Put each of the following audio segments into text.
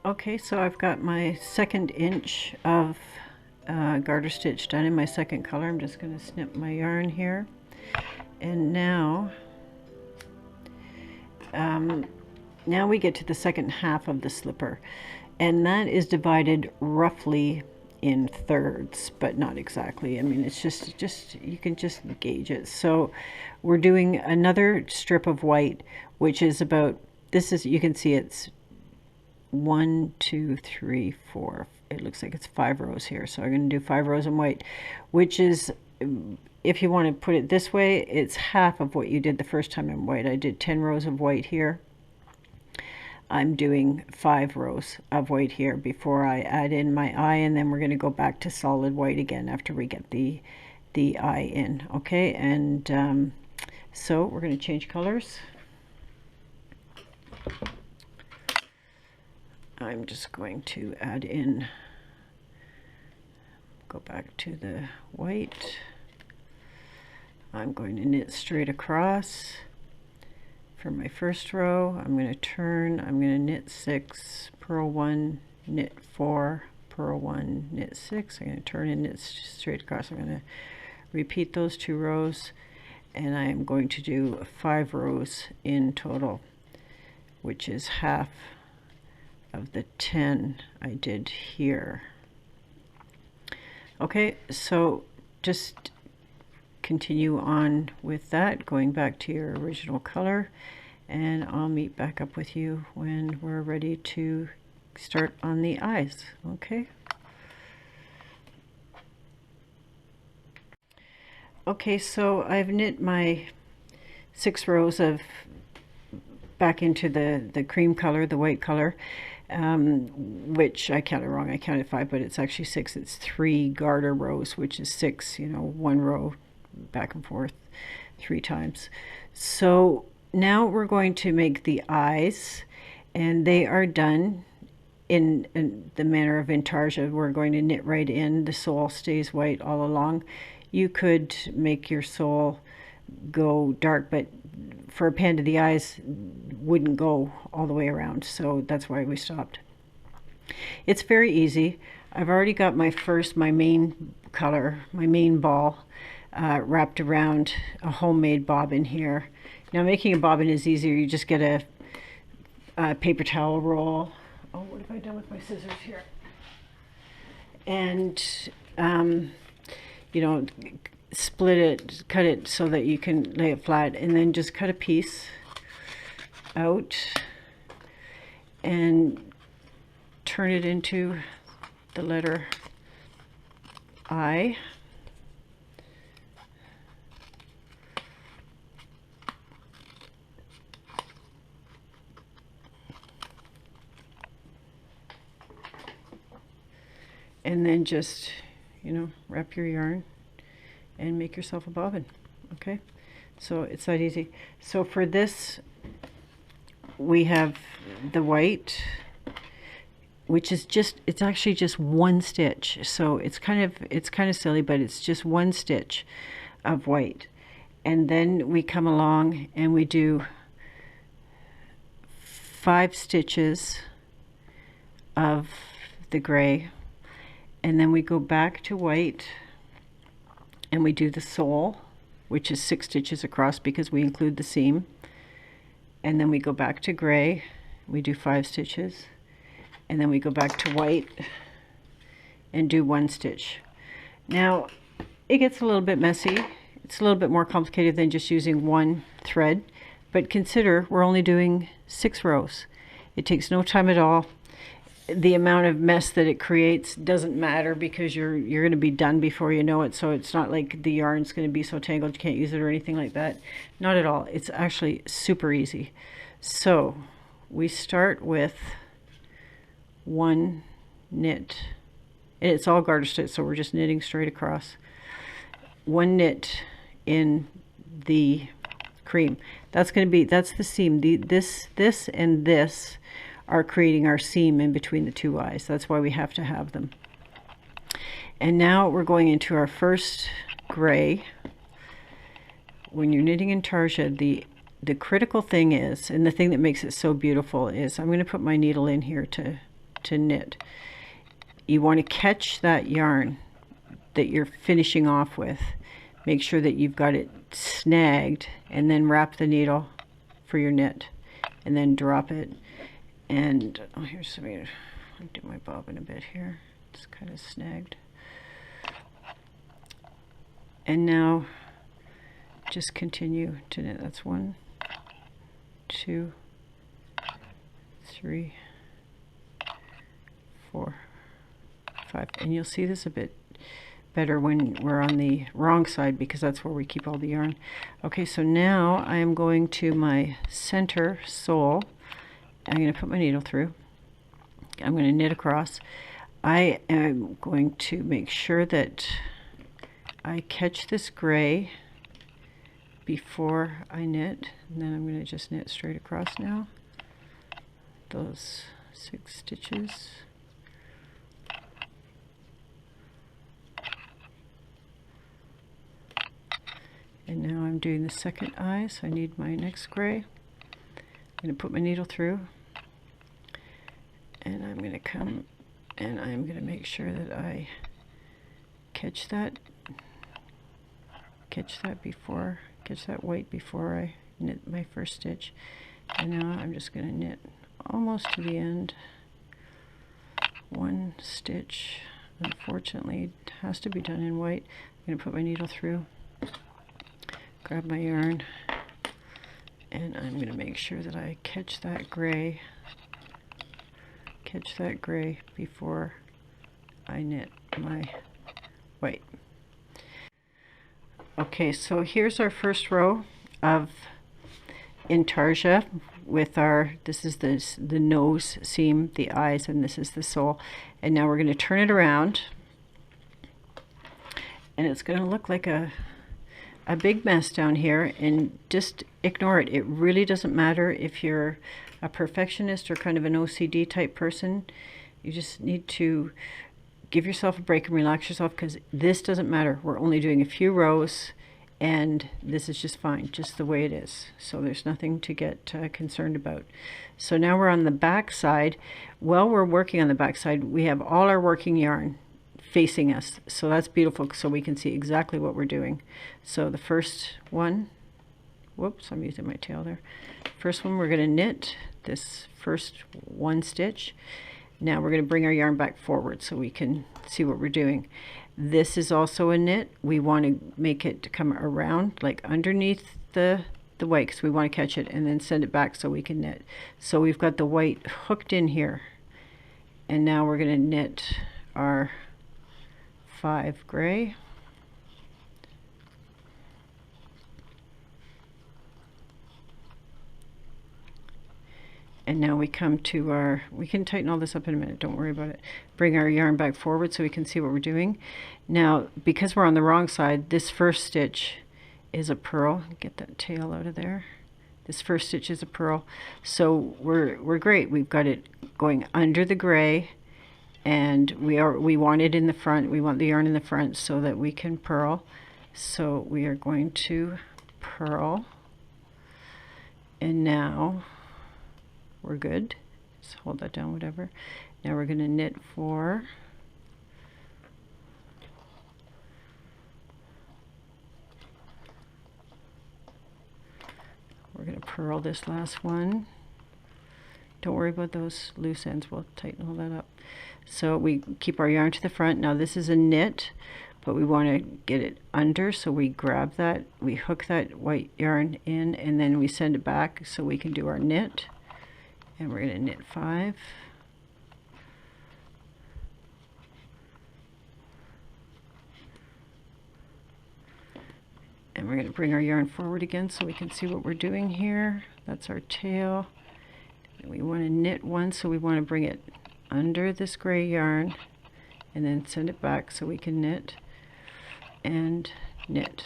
Okay, so I've got my 2nd inch of garter stitch done in my 2nd color. I'm just going to snip my yarn here. And now we get to the 2nd half of the slipper, and that is divided roughly in thirds, but not exactly. I mean, it's just you can just gauge it. So we're doing another strip of white, which is about, this is, you can see it's 1, 2, 3, 4. It looks like it's 5 rows here. So I'm going to do 5 rows in white, which is, if you want to put it this way, it's half of what you did the first time in white. I did 10 rows of white here. I'm doing 5 rows of white here before I add in my eye, and then we're going to go back to solid white again after we get the eye in. Okay, and so we're going to change colors. I'm just going to add in, go back to the white. I'm going to knit straight across. For my first row, I'm going to turn, I'm going to knit 6, purl 1, knit 4, purl 1, knit 6. I'm going to turn and knit straight across. I'm going to repeat those 2 rows, and I am going to do 5 rows in total, which is half of the 10 I did here. Okay, so just continue on with that, going back to your original color, and I'll meet back up with you when we're ready to start on the eyes. Okay. Okay, so I've knit my 6 rows of back into the cream color, the white color, which I counted wrong. I counted 5, but it's actually 6. It's 3 garter rows, which is 6, you know, 1 row back and forth 3 times. So now we're going to make the eyes, and they are done in the manner of intarsia. We're going to knit right in. The sole stays white all along. You could make your sole go dark, but for a panda, the eyes wouldn't go all the way around, so that's why we stopped. It's very easy. I've already got my main color, my main ball, wrapped around a homemade bobbin here. Now, making a bobbin is easier. You just get a paper towel roll. Oh, what have I done with my scissors here? And you know, split it, cut it so that you can lay it flat, and then just cut a piece out and turn it into the letter I. And then just, you know, wrap your yarn and make yourself a bobbin. Okay, so it's that easy. So for this, we have the white, which is just, it's actually just 1 stitch. So it's kind of silly, but it's just 1 stitch of white. And then we come along and we do 5 stitches of the gray, and then we go back to white and we do the sole, which is 6 stitches across because we include the seam, and then we go back to gray, we do 5 stitches, and then we go back to white and do 1 stitch. Now it gets a little bit messy. It's a little bit more complicated than just using 1 thread, but consider we're only doing 6 rows. It takes no time at all. The amount of mess that it creates doesn't matter because you're going to be done before you know it. So it's not like the yarn's going to be so tangled you can't use it or anything like that. Not at all. It's actually super easy. So we start with 1 knit, and it's all garter stitch, so we're just knitting straight across. 1 knit in the cream. That's going to be, that's the seam. This and this are creating our seam in between the 2 eyes. That's why we have to have them. And now we're going into our first gray, when you're knitting intarsia, the critical thing is, and the thing that makes it so beautiful is, I'm going to put my needle in here to knit. You want to catch that yarn that you're finishing off with. Make sure that you've got it snagged, and then wrap the needle for your knit, and then drop it. And oh, here's some. I'll do my bobbin a bit here. It's kind of snagged. And now just continue to knit. That's 1, 2, 3, 4, 5. And you'll see this a bit better when we're on the wrong side, because that's where we keep all the yarn. Okay, so now I am going to my center sole. I'm going to put my needle through. I'm going to knit across. I am going to make sure that I catch this gray before I knit, and then I'm going to just knit straight across now. Those 6 stitches. And now I'm doing the second eye, so I need my next gray. I'm going to put my needle through, and I'm going to come and I'm going to make sure that I catch that white before I knit my first stitch. And now I'm just going to knit almost to the end. 1 stitch, unfortunately, it has to be done in white. I'm going to put my needle through, grab my yarn, and I'm going to make sure that I catch that gray before I knit my white. Okay, so here's our first row of intarsia with our, this is the nose seam, the eyes, and this is the sole. And now we're going to turn it around, and it's going to look like a big mess down here, and just ignore it. It really doesn't matter if you're a perfectionist or kind of an OCD type person. You just need to give yourself a break and relax yourself, because this doesn't matter. We're only doing a few rows, and this is just fine, just the way it is. So there's nothing to get concerned about. So now we're on the back side. While we're working on the back side, we have all our working yarn facing us, so that's beautiful, so we can see exactly what we're doing. So the first one, whoops, I'm using my tail there. First one, we're going to knit this first 1 stitch. Now we're going to bring our yarn back forward so we can see what we're doing. This is also a knit. We want to make it to come around, like underneath the white, because we want to catch it, and then send it back so we can knit. So we've got the white hooked in here, and now we're going to knit our 5 gray, and now we come to our, we can tighten all this up in a minute, don't worry about it. Bring our yarn back forward so we can see what we're doing. Now, because we're on the wrong side, this first stitch is a purl. Get that tail out of there. This first stitch is a purl. So we're great. We've got it going under the gray, and we want it in the front. We want the yarn in the front so that we can purl. So we are going to purl, and now we're good. Just hold that down, whatever. Now we're going to knit 4. We're going to purl this last one. Don't worry about those loose ends, we'll tighten all that up. So we keep our yarn to the front. Now this is a knit, but we want to get it under, so we grab that, we hook that white yarn in, and then we send it back so we can do our knit. And we're going to knit 5. And we're going to bring our yarn forward again so we can see what we're doing here. That's our tail. And we want to knit 1, so we want to bring it under this gray yarn and then send it back so we can knit and knit.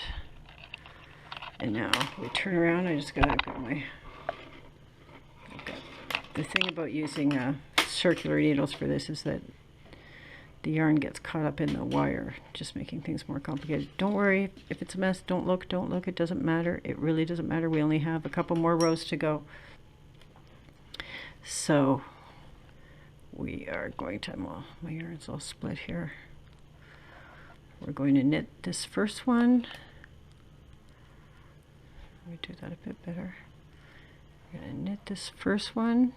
And now we turn around. I just got to put my, the thing about using circular needles for this is that the yarn gets caught up in the wire, just making things more complicated. Don't worry if it's a mess. Don't look, it doesn't matter. It really doesn't matter. We only have a couple more rows to go. So we are going to, well, my yarn's all split here. We're going to knit this first one. Let me do that a bit better. We're going to knit this first one,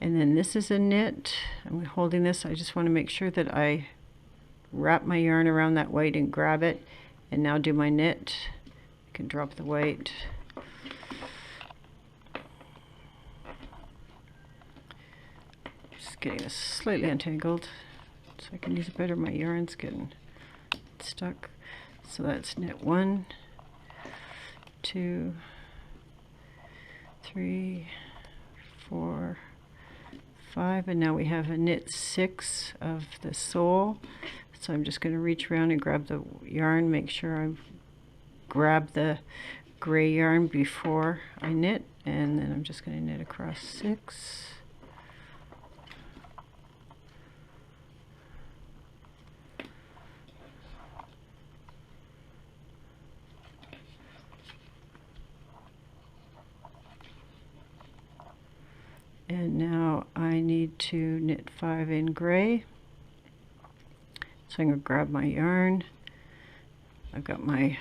and then this is a knit. I'm holding this. I just want to make sure that I wrap my yarn around that white and grab it, and now do my knit. I can drop the white. Just getting this slightly untangled so I can use it better. My yarn's getting stuck. So that's knit 1, 2, 3, 4, 5, and now we have a knit 6 of the sole. So I'm just going to reach around and grab the yarn, make sure I grab the gray yarn before I knit, and then I'm just going to knit across 6. And now I need to knit 5 in gray. So I'm going to grab my yarn. I've got my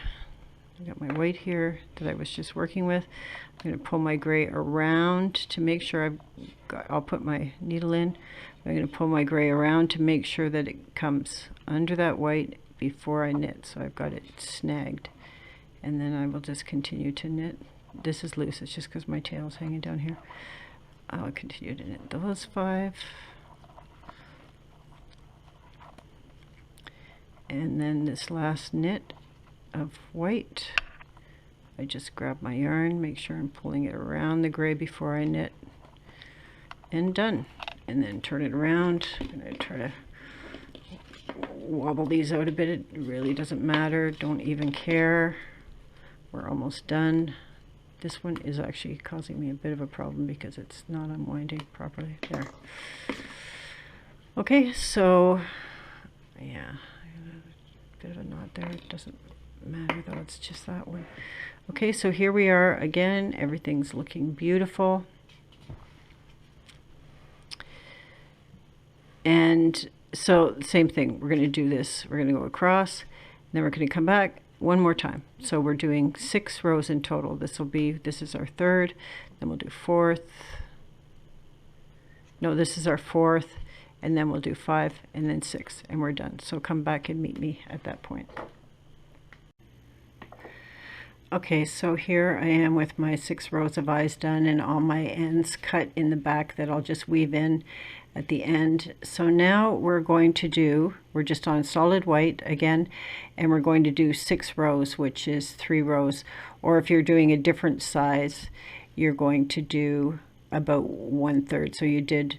white here that I was just working with. I'm going to pull my gray around to make sure I'll put my needle in. I'm going to pull my gray around to make sure that it comes under that white before I knit. So I've got it snagged. And then I will just continue to knit. This is loose, it's just because my tail is hanging down here. I'll continue to knit those 5. And then this last knit of white, I just grab my yarn, make sure I'm pulling it around the gray before I knit, and done. And then turn it around. I'm going to try to wobble these out a bit. It really doesn't matter. Don't even care. We're almost done. This one is actually causing me a bit of a problem because it's not unwinding properly. There. Okay, so yeah, a bit of a knot there. It doesn't matter though, it's just that one. Okay, so here we are again. Everything's looking beautiful. And so same thing, we're going to do this. We're going to go across, and then we're going to come back one more time. So we're doing 6 rows in total. This is our 3rd, then we'll do 4th. No, this is our 4th, and then we'll do 5 and then 6, and we're done. So come back and meet me at that point. Okay, so here I am with my 6 rows of eyes done and all my ends cut in the back that I'll just weave in at the end. So now we're just on solid white again, and we're going to do 6 rows, which is 3 rows. Or if you're doing a different size, you're going to do about 1/3. So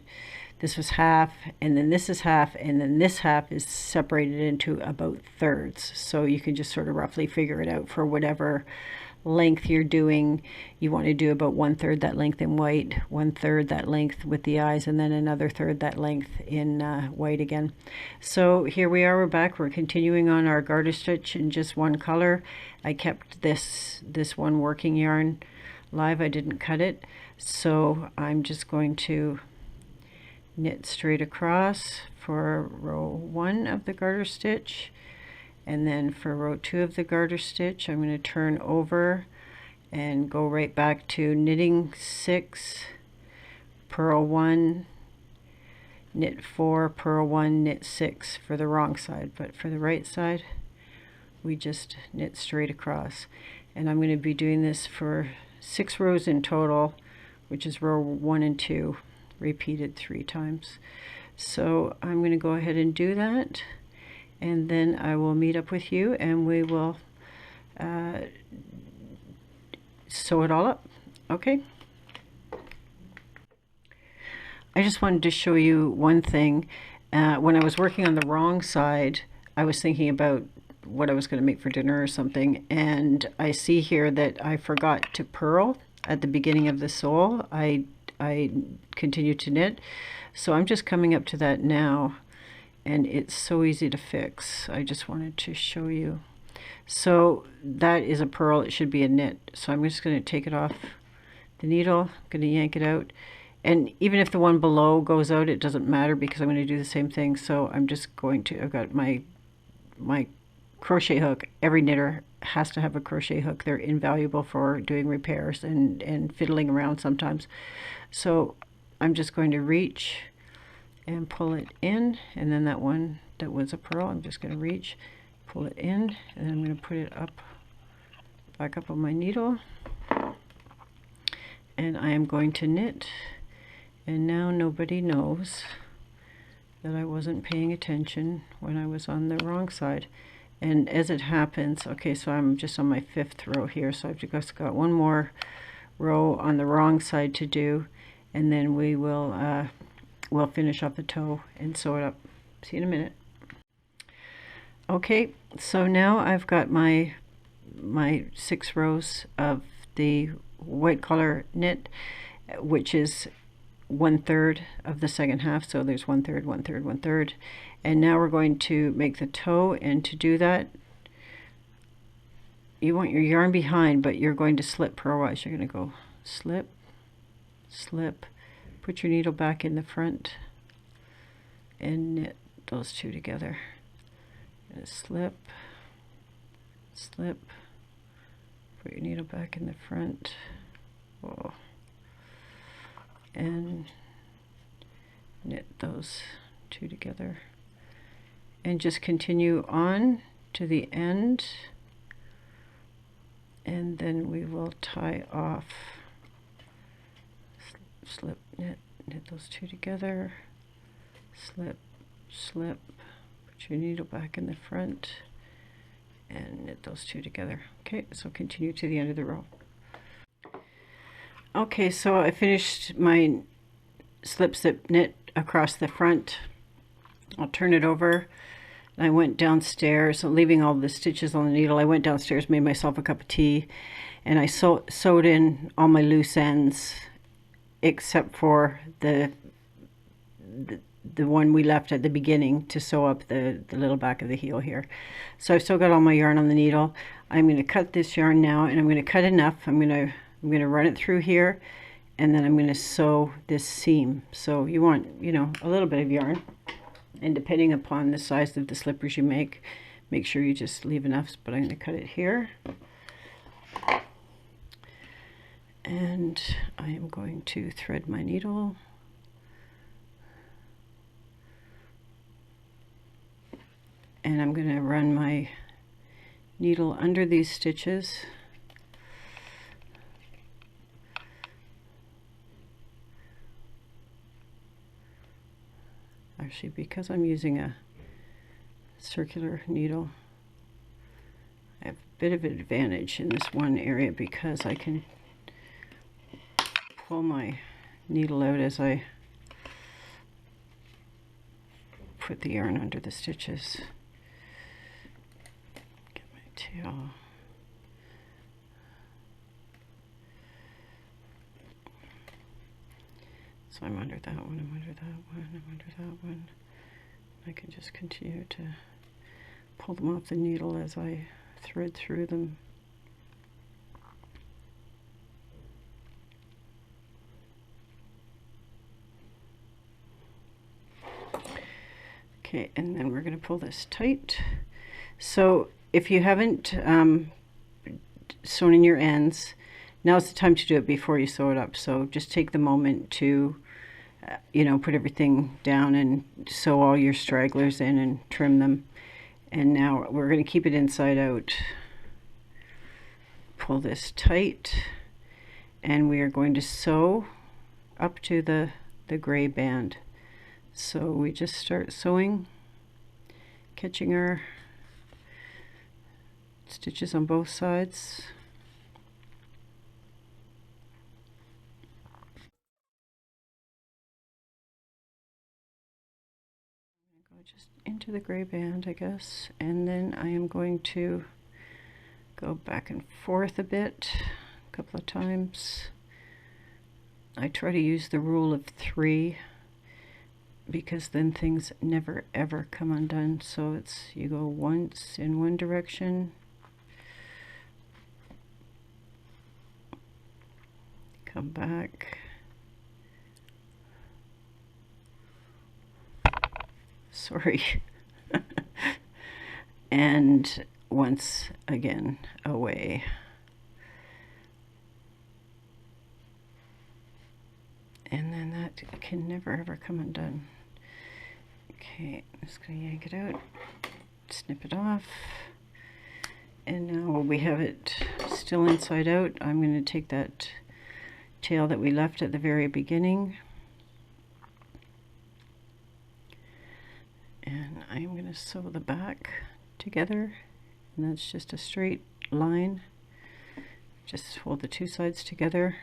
this was half, and then this is half, and then this half is separated into about thirds. So you can just sort of roughly figure it out for whatever length you're doing. You want to do about 1/3 that length in white, 1/3 that length with the eyes, and then another third that length in white again. So here we are, we're back. We're continuing on our garter stitch in just one color. I kept this one working yarn live. I didn't cut it. So I'm just going to knit straight across for row 1 of the garter stitch, and then for row 2 of the garter stitch I'm going to turn over and go right back to knitting 6, purl 1, knit 4, purl 1, knit 6 for the wrong side, but for the right side we just knit straight across. And I'm going to be doing this for 6 rows in total, which is row 1 and 2 repeated 3 times. So I'm going to go ahead and do that, and then I will meet up with you and we will sew it all up. Okay, I just wanted to show you one thing. When I was working on the wrong side, I was thinking about what I was going to make for dinner or something, and I see here that I forgot to purl at the beginning of the sole. I continued to knit, so I'm just coming up to that now, and it's so easy to fix. I just wanted to show you. So that is a pearl. It should be a knit. So I'm just going to take it off the needle. I'm going to yank it out. And even if the one below goes out, it doesn't matter because I'm going to do the same thing. So I'm just going to, I've got my crochet hook. Every knitter has to have a crochet hook. They're invaluable for doing repairs and fiddling around sometimes. So I'm just going to reach and pull it in, and then that one that was a pearl, I'm just going to reach, pull it in, and I'm going to put it up, back up on my needle, and I am going to knit. And now nobody knows that I wasn't paying attention when I was on the wrong side. And as it happens, okay, so I'm just on my 5th row here, so I've just got one more row on the wrong side to do, and then we will we'll finish off the toe and sew it up. See you in a minute. Okay, so now I've got my 6 rows of the white color knit, which is 1/3 of the second half. So there's 1/3, 1/3, 1/3, and now we're going to make the toe. And to do that, you want your yarn behind, but you're going to slip purlwise. You're going to go slip, slip, put your needle back in the front, and knit those two together. Slip, slip, put your needle back in the front. Whoa. And knit those two together, and just continue on to the end, and then we will tie off. Slip, knit, knit those two together, slip, slip, put your needle back in the front, and knit those two together. Okay, so continue to the end of the row. Okay, so I finished my slip, slip, knit across the front. I'll turn it over. I went downstairs, leaving all the stitches on the needle. I went downstairs, made myself a cup of tea, and I sewed in all my loose ends, except for the one we left at the beginning to sew up the little back of the heel here. So I've still got all my yarn on the needle. I'm going to cut this yarn now, and I'm going to cut enough. I'm going to run it through here, and then I'm going to sew this seam. So you want, you know, a little bit of yarn, and depending upon the size of the slippers you make sure you just leave enough. But I'm going to cut it here, and I am going to thread my needle. And I'm going to run my needle under these stitches. Actually, because I'm using a circular needle, I have a bit of an advantage in this one area because I can pull my needle out as I put the yarn under the stitches. Get my tail. So I'm under that one, I'm under that one, I'm under that one. I can just continue to pull them off the needle as I thread through them. Okay, and then we're going to pull this tight. So if you haven't sewn in your ends, now's the time to do it before you sew it up. So just take the moment to you know, put everything down and sew all your stragglers in and trim them. And now we're going to keep it inside out. Pull this tight, and we are going to sew up to the gray band. So we just start sewing, catching our stitches on both sides. Just into the gray band, I guess, and then I am going to go back and forth a bit, a couple of times. I try to use the rule of 3 because then things never ever come undone. So it's, you go once in one direction, come back, sorry, and once again away. And then that can never ever come undone. Okay, I'm just going to yank it out, snip it off, and now we have it still inside out. I'm going to take that tail that we left at the very beginning, and I'm going to sew the back together, and that's just a straight line. Just hold the two sides together.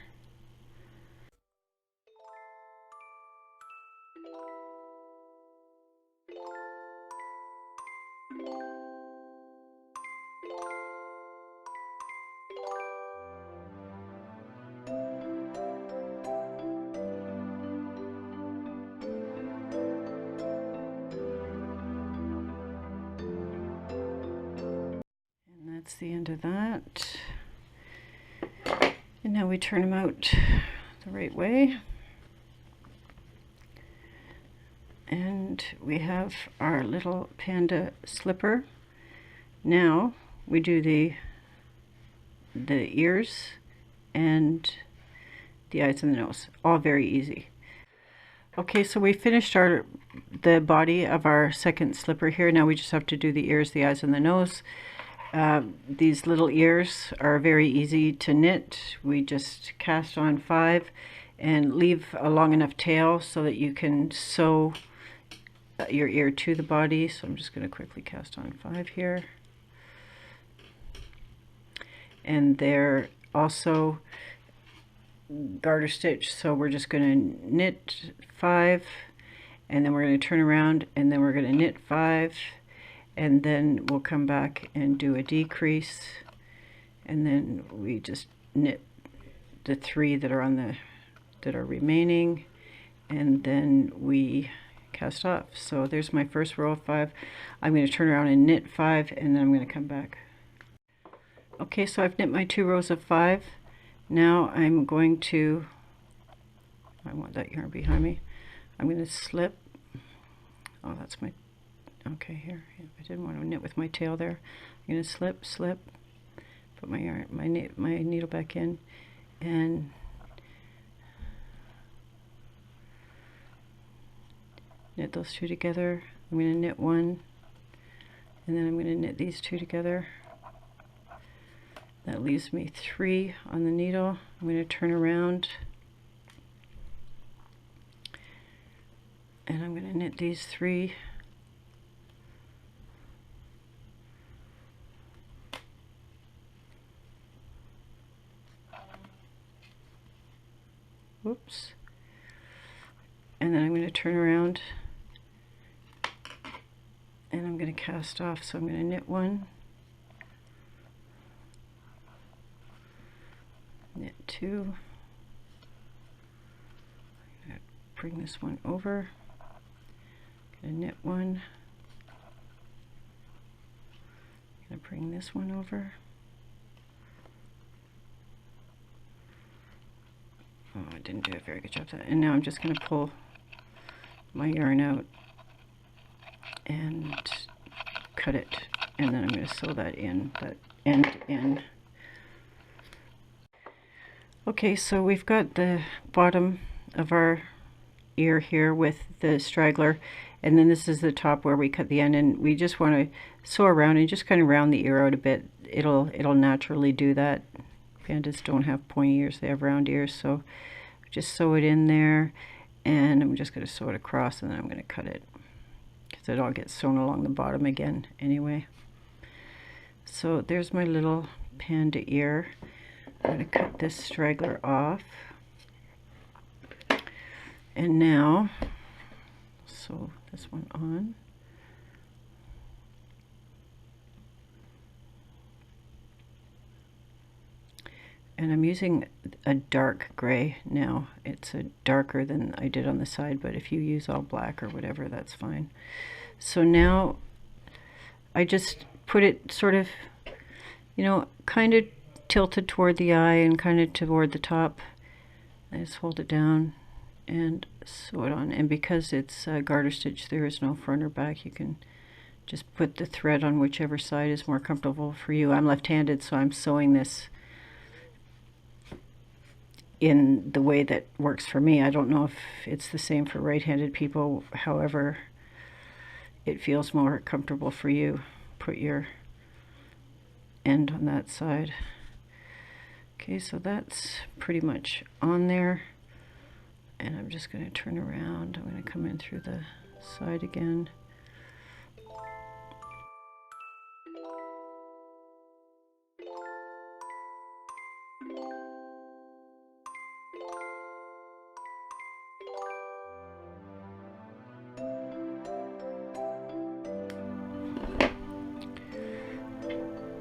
That's the end of that. And now we turn them out the right way. And we have our little panda slipper. Now we do the ears and the eyes and the nose. All very easy. Okay, so we finished the body of our second slipper here. Now we just have to do the ears, the eyes, and the nose. These little ears are very easy to knit. We just cast on 5 and leave a long enough tail so that you can sew your ear to the body. So I'm just going to quickly cast on 5 here. And they're also garter stitch, so we're just going to knit 5, and then we're going to turn around, and then we're going to knit 5, and then we'll come back and do a decrease, and then we just knit the 3 that are remaining, and then we cast off. So there's my first row of 5. I'm going to turn around and knit 5, and then I'm going to come back. Okay, so I've knit my 2 rows of 5. Now I'm going to, I want that yarn behind me, I'm going to slip, oh that's my, okay here, I didn't want to knit with my tail there. I'm going to slip, slip, put my yarn, my needle back in, and knit those 2 together. I'm going to knit 1, and then I'm going to knit these 2 together. That leaves me 3 on the needle. I'm going to turn around, and I'm going to knit these 3. Whoops. And then I'm going to turn around, and I'm going to cast off. So I'm going to knit 1, knit 2, I'm going to bring this one over, I'm going to knit 1, I'm going to bring this one over, oh I didn't do a very good job of that, and now I'm just going to pull my yarn out and cut it, and then I'm going to sew that in, that end in. Okay, so we've got the bottom of our ear here with the straggler, and then this is the top where we cut the end, and we just want to sew around and just kind of round the ear out a bit. It'll naturally do that. Pandas don't have pointy ears, they have round ears, so just sew it in there, and I'm just going to sew it across, and then I'm going to cut it because it all gets sewn along the bottom again anyway. So there's my little panda ear. I'm going to cut this straggler off, and now sew this one on, and I'm using a dark gray now. It's a darker than I did on the side, but if you use all black or whatever, that's fine. So now I just put it sort of, you know, kind of tilted toward the eye and kind of toward the top. I just hold it down and sew it on. And because it's a garter stitch, there is no front or back. You can just put the thread on whichever side is more comfortable for you. I'm left-handed, so I'm sewing this in the way that works for me. I don't know if it's the same for right-handed people. However it feels more comfortable for you. Put your end on that side. Okay, so that's pretty much on there. And I'm just going to turn around. I'm going to come in through the side again.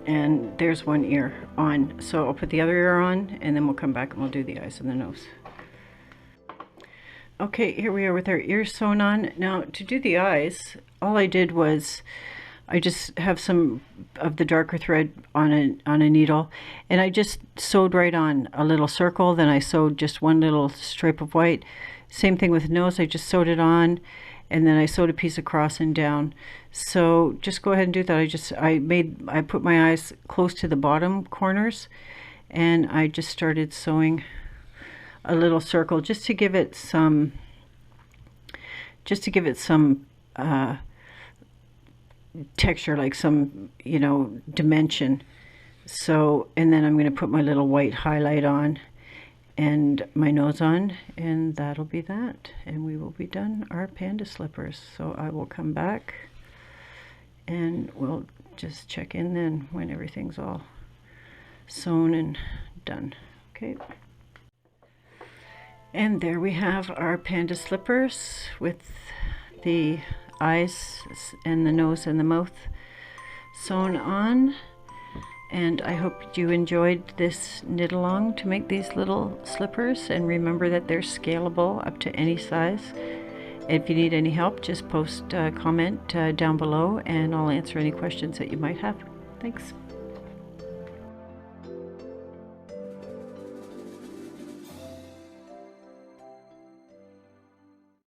And there's one ear on, so I'll put the other ear on and then we'll come back and we'll do the eyes and the nose. Okay, here we are with our ears sewn on. Now to do the eyes, all I did was I just have some of the darker thread on a needle, and I just sewed right on a little circle. Then I sewed just one little stripe of white. Same thing with nose, I just sewed it on, and then I sewed a piece across and down. So just go ahead and do that. I put my eyes close to the bottom corners, and I just started sewing a little circle just to give it some texture, like some, you know, dimension. So, and then I'm going to put my little white highlight on and my nose on, and that'll be that, and we will be done our panda slippers. So I will come back and we'll just check in then when everything's all sewn and done. Okay, and there we have our panda slippers with the eyes and the nose and the mouth sewn on. And I hope you enjoyed this knit along to make these little slippers, and remember that they're scalable up to any size. If you need any help, just post a comment down below and I'll answer any questions that you might have. Thanks.